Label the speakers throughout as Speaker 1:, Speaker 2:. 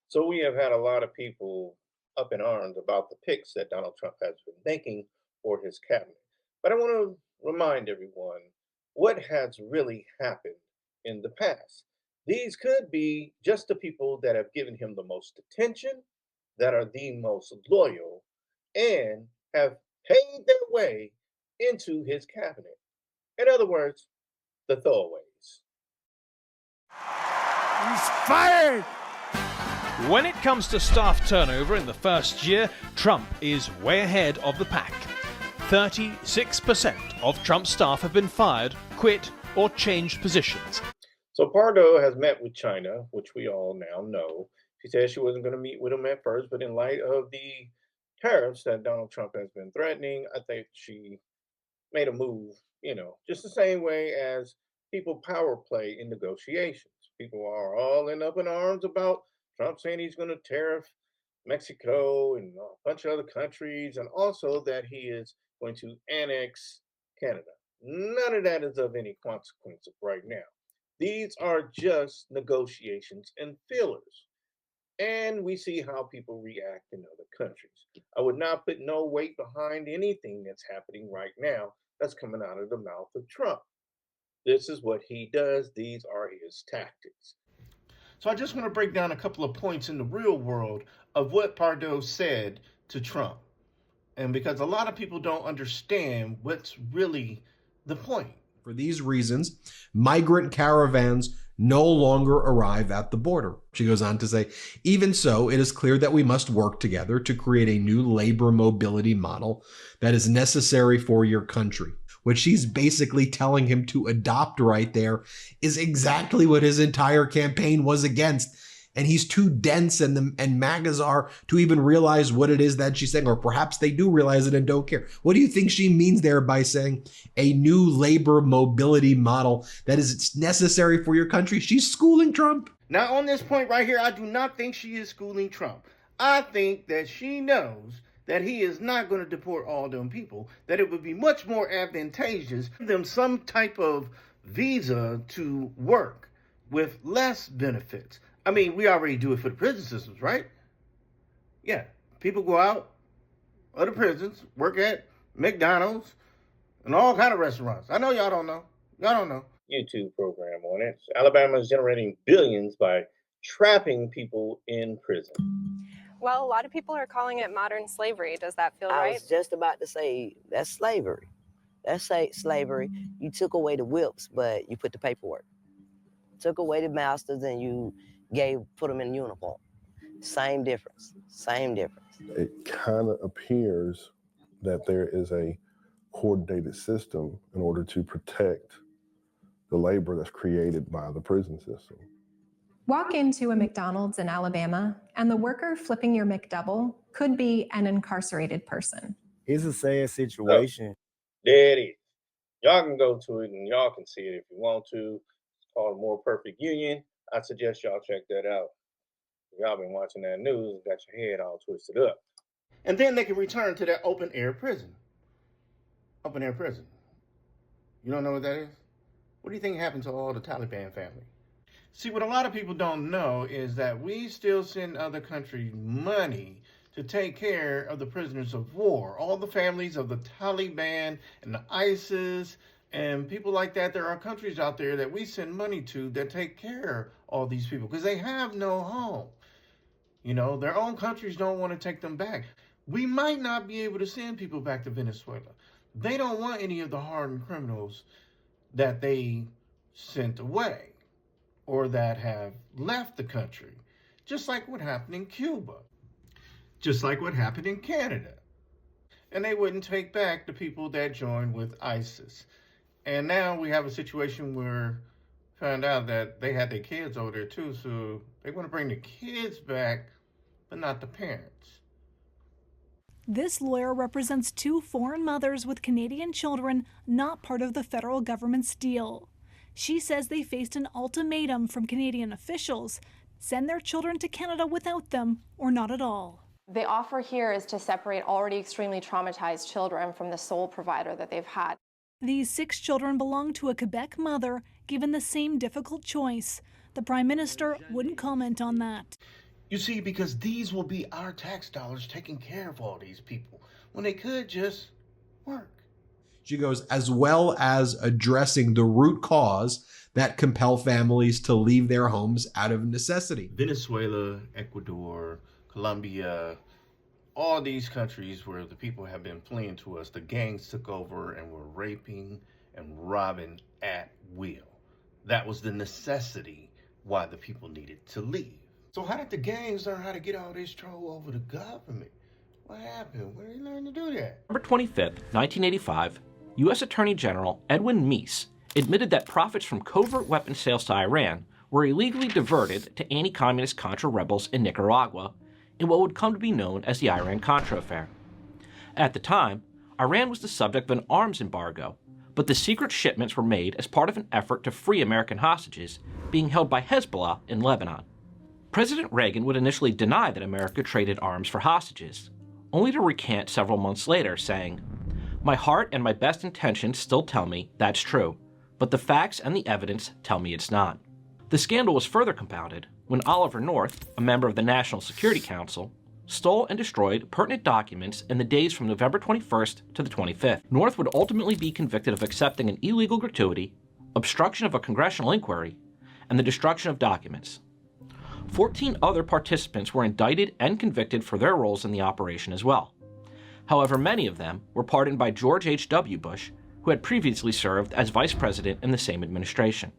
Speaker 1: So we have had a lot of people up in arms about the picks that Donald Trump has been making for his cabinet. But I want to remind everyone what has really happened in the past. These could be just the people that have given him the most attention, that are the most loyal, and have paid their way into his cabinet. In other words, the throwaways.
Speaker 2: He's fired!
Speaker 3: When it comes to staff turnover in the first year, Trump is way ahead of the pack. 36% of Trump's staff have been fired, quit, or changed positions.
Speaker 1: So Pardo has met with China, which we all now know. She said she wasn't going to meet with him at first, but in light of the tariffs that Donald Trump has been threatening, I think she made a move, just the same way as people power play in negotiations. People are all up in arms about Trump saying he's going to tariff Mexico and a bunch of other countries, and also that he is going to annex Canada. None of that is of any consequence right now. These are just negotiations and fillers. And we see how people react in other countries. I would not put no weight behind anything that's happening right now that's coming out of the mouth of Trump. This is what he does, these are his tactics. So I just want to break down a couple of points in the real world of what Pardo said to Trump. And because a lot of people don't understand what's really the point.
Speaker 4: For these reasons, migrant caravans no longer arrive at the border. She goes on to say, even so, it is clear that we must work together to create a new labor mobility model that is necessary for your country. What she's basically telling him to adopt right there is exactly what his entire campaign was against. And he's too dense and MAGAs are to even realize what it is that she's saying, or perhaps they do realize it and don't care. What do you think she means there by saying a new labor mobility model that is necessary for your country? She's schooling Trump.
Speaker 1: Now, on this point right here, I do not think she is schooling Trump. I think that she knows that he is not going to deport all them people, that it would be much more advantageous to give them some type of visa to work with less benefits. I mean, we already do it for the prison systems, right? Yeah, people go out of the prisons, work at McDonald's and all kind of restaurants. I know y'all don't know. Y'all don't know. YouTube program on it. Alabama is generating billions by trapping people in prison.
Speaker 5: Well, a lot of people are calling it modern slavery. Does that feel
Speaker 6: I
Speaker 5: right?
Speaker 6: was just about to say, that's slavery. That's slavery. You took away the whips, but you put the paperwork. Took away the masters and you put them in uniform. Same difference.
Speaker 7: It kind of appears that there is a coordinated system in order to protect the labor that's created by the prison system.
Speaker 8: Walk into a McDonald's in Alabama, and the worker flipping your McDouble could be an incarcerated person.
Speaker 2: It's a sad situation.
Speaker 1: There it is. Y'all can go to it and y'all can see it if you want to. It's called More Perfect Union. I suggest y'all check that out. Y'all been watching that news, got your head all twisted up. And then they can return to that open air prison. Open air prison. You don't know what that is? What do you think happened to all the Taliban family? See, what a lot of people don't know is that we still send other countries money to take care of the prisoners of war. All the families of the Taliban and the ISIS and people like that. There are countries out there that we send money to that take care of all these people because they have no home. Their own countries don't want to take them back. We might not be able to send people back to Venezuela. They don't want any of the hardened criminals that they sent away or that have left the country, just like what happened in Cuba, just like what happened in Canada. And they wouldn't take back the people that joined with ISIS. And now we have a situation where found out that they had their kids over there too, so they want to bring the kids back, but not the parents.
Speaker 9: This lawyer represents 2 foreign mothers with Canadian children not part of the federal government's deal. She says they faced an ultimatum from Canadian officials: send their children to Canada without them or not at all.
Speaker 5: The offer here is to separate already extremely traumatized children from the sole provider that they've had.
Speaker 9: These 6 children belong to a Quebec mother given the same difficult choice. The Prime Minister wouldn't comment on that.
Speaker 10: You see, because these will be our tax dollars taking care of all these people when they could just work.
Speaker 4: She goes, as well as addressing the root cause that compel families to leave their homes out of necessity.
Speaker 10: Venezuela, Ecuador, Colombia, all these countries where the people have been fleeing to us, the gangs took over and were raping and robbing at will. That was the necessity why the people needed to leave. So how did the gangs learn how to get all this control over the government? What happened? Where did they learn to do that?
Speaker 11: November 25th, 1985, U.S. Attorney General Edwin Meese admitted that profits from covert weapons sales to Iran were illegally diverted to anti-communist Contra rebels in Nicaragua in what would come to be known as the Iran-Contra affair. At the time, Iran was the subject of an arms embargo, but the secret shipments were made as part of an effort to free American hostages being held by Hezbollah in Lebanon. President Reagan would initially deny that America traded arms for hostages, only to recant several months later, saying, "My heart and my best intentions still tell me that's true, but the facts and the evidence tell me it's not." The scandal was further compounded when Oliver North, a member of the National Security Council, stole and destroyed pertinent documents in the days from November 21st to the 25th. North would ultimately be convicted of accepting an illegal gratuity, obstruction of a congressional inquiry, and the destruction of documents. 14 other participants were indicted and convicted for their roles in the operation as well. However, many of them were pardoned by George H.W. Bush, who had previously served as vice president in the same administration.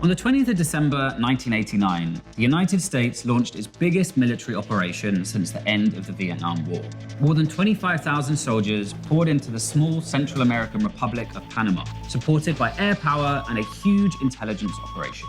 Speaker 12: On the 20th of December 1989, the United States launched its biggest military operation since the end of the Vietnam War. More than 25,000 soldiers poured into the small Central American Republic of Panama, supported by air power and a huge intelligence operation.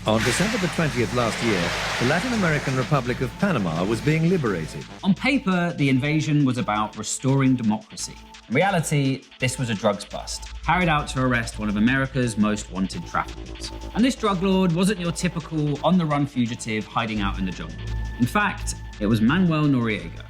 Speaker 13: On December the 20th last year, the Latin American Republic of Panama was being liberated.
Speaker 12: On paper, the invasion was about restoring democracy. In reality, this was a drugs bust, carried out to arrest one of America's most wanted traffickers. And this drug lord wasn't your typical on-the-run fugitive hiding out in the jungle. In fact, it was Manuel Noriega,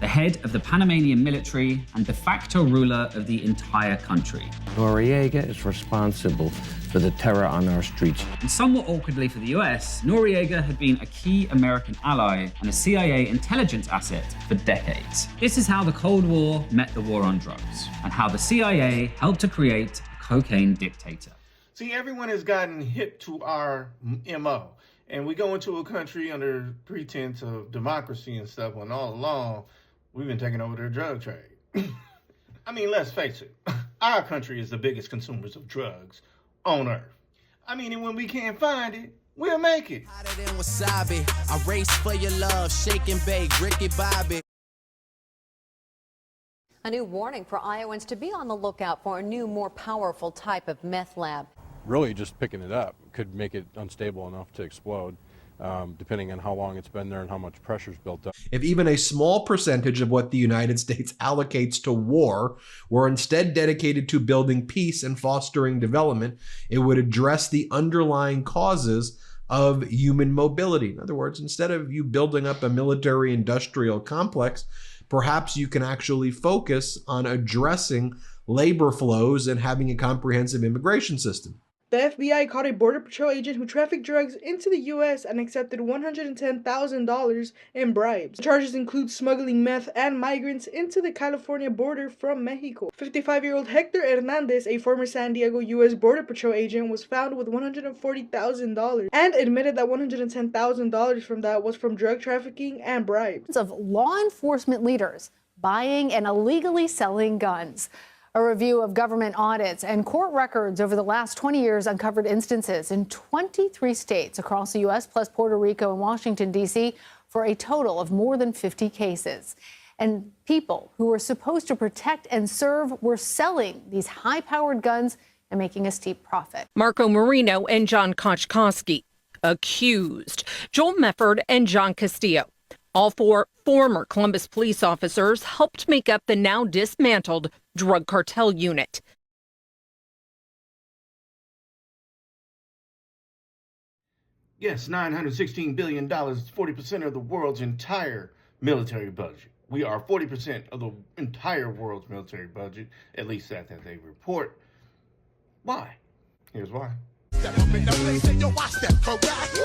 Speaker 12: the head of the Panamanian military and de facto ruler of the entire country.
Speaker 14: Noriega is responsible for the terror on our streets.
Speaker 12: And somewhat awkwardly for the US, Noriega had been a key American ally and a CIA intelligence asset for decades. This is how the Cold War met the war on drugs, and how the CIA helped to create a cocaine dictator.
Speaker 10: See, everyone has gotten hip to our MO. And we go into a country under pretense of democracy and stuff, when all along, we've been taking over their drug trade. I mean, let's face it. Our country is the biggest consumers of drugs on earth. I mean, and when we can't find it, we'll make it.
Speaker 15: Hotter than wasabi. I race for your love, shake and bake, Ricky Bobby.
Speaker 16: A new warning for Iowans to be on the lookout for a new, more powerful type of meth lab.
Speaker 17: Really just picking it up could make it unstable enough to explode, depending on how long it's been there and how much pressure's built up.
Speaker 4: If even a small percentage of what the United States allocates to war were instead dedicated to building peace and fostering development, it would address the underlying causes of human mobility. In other words, instead of you building up a military-industrial complex, perhaps you can actually focus on addressing labor flows and having a comprehensive immigration system.
Speaker 18: The FBI caught a Border Patrol agent who trafficked drugs into the U.S. and accepted $110,000 in bribes. The charges include smuggling meth and migrants into the California border from Mexico. 55-year-old Hector Hernandez, a former San Diego U.S. Border Patrol agent, was found with $140,000 and admitted that $110,000 from that was from drug trafficking and bribes.
Speaker 19: Of law enforcement leaders buying and illegally selling guns. A review of government audits and court records over the last 20 years uncovered instances in 23 states across the U.S., plus Puerto Rico and Washington, D.C., for a total of more than 50 cases. And people who were supposed to protect and serve were selling these high-powered guns and making a steep profit.
Speaker 20: Marco Marino and John Koczkowski, accused. Joel Mefford and John Castillo. All four former Columbus police officers helped make up the now dismantled drug cartel unit.
Speaker 10: Yes, $916 billion is 40% of the world's entire military budget. We are 40% of the entire world's military budget, at least that's as they report. Why? Here's why. Step up in the place and you watch that correct.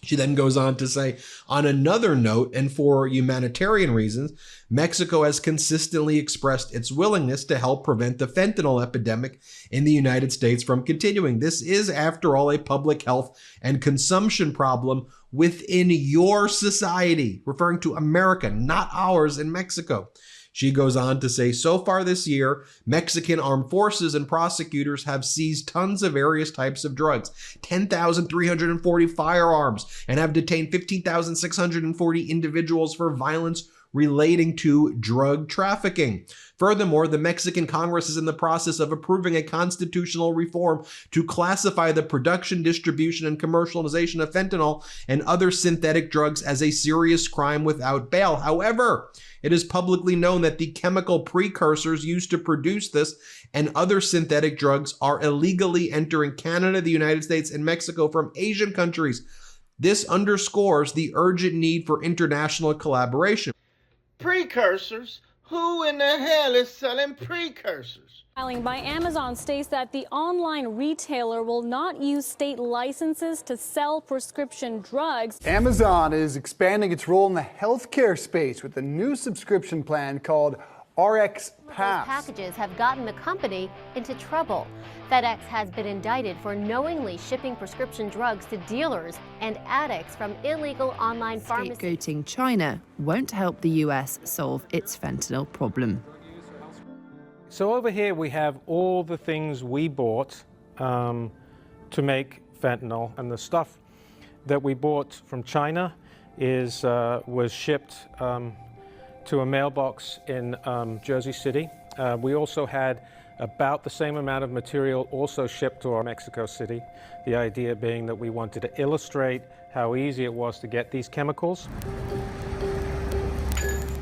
Speaker 4: She then goes on to say, on another note, and for humanitarian reasons, Mexico has consistently expressed its willingness to help prevent the fentanyl epidemic in the United States from continuing. This is, after all, a public health and consumption problem within your society, referring to America, not ours in Mexico. She goes on to say, so far this year, Mexican armed forces and prosecutors have seized tons of various types of drugs, 10,340 firearms, and have detained 15,640 individuals for violence relating to drug trafficking. Furthermore, the Mexican Congress is in the process of approving a constitutional reform to classify the production, distribution, and commercialization of fentanyl and other synthetic drugs as a serious crime without bail. However, it is publicly known that the chemical precursors used to produce this and other synthetic drugs are illegally entering Canada, the United States, and Mexico from Asian countries. This underscores the urgent need for international collaboration.
Speaker 10: Precursors? Who in the hell is selling precursors?
Speaker 21: Filing by Amazon states that the online retailer will not use state licenses to sell prescription drugs.
Speaker 22: Amazon is expanding its role in the healthcare space with a new subscription plan called RX Pass.
Speaker 23: Those packages have gotten the company into trouble. FedEx has been indicted for knowingly shipping prescription drugs to dealers and addicts from illegal online pharmacies.
Speaker 24: Scapegoating China won't help the US solve its fentanyl problem.
Speaker 25: So over here we have all the things we bought to make fentanyl, and the stuff that we bought from China was shipped to a mailbox in Jersey City. We also had about the same amount of material also shipped to our Mexico City, the idea being that we wanted to illustrate how easy it was to get these chemicals.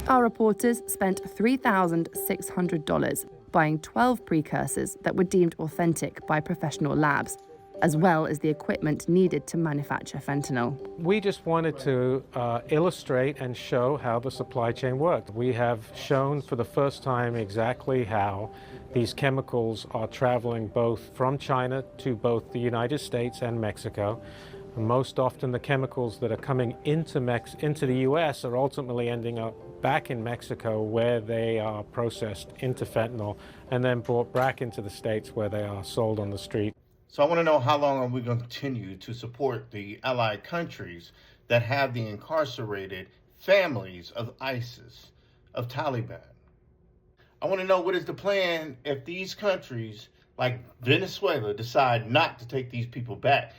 Speaker 24: Our reporters spent $3,600 buying 12 precursors that were deemed authentic by professional labs, as well as the equipment needed to manufacture fentanyl.
Speaker 25: We just wanted to illustrate and show how the supply chain worked. We have shown for the first time exactly how these chemicals are traveling both from China to both the United States and Mexico. And most often the chemicals that are coming into the US are ultimately ending up back in Mexico, where they are processed into fentanyl and then brought back into the States where they are sold on the street.
Speaker 10: So I want to know, how long are we going to continue to support the allied countries that have the incarcerated families of ISIS, of Taliban? I want to know, what is the plan if these countries like Venezuela decide not to take these people back?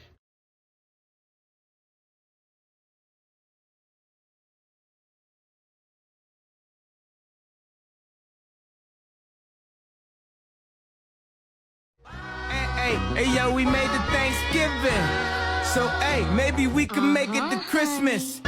Speaker 26: Hey, yo, we made the Thanksgiving. So, hey, maybe we can make it to Christmas.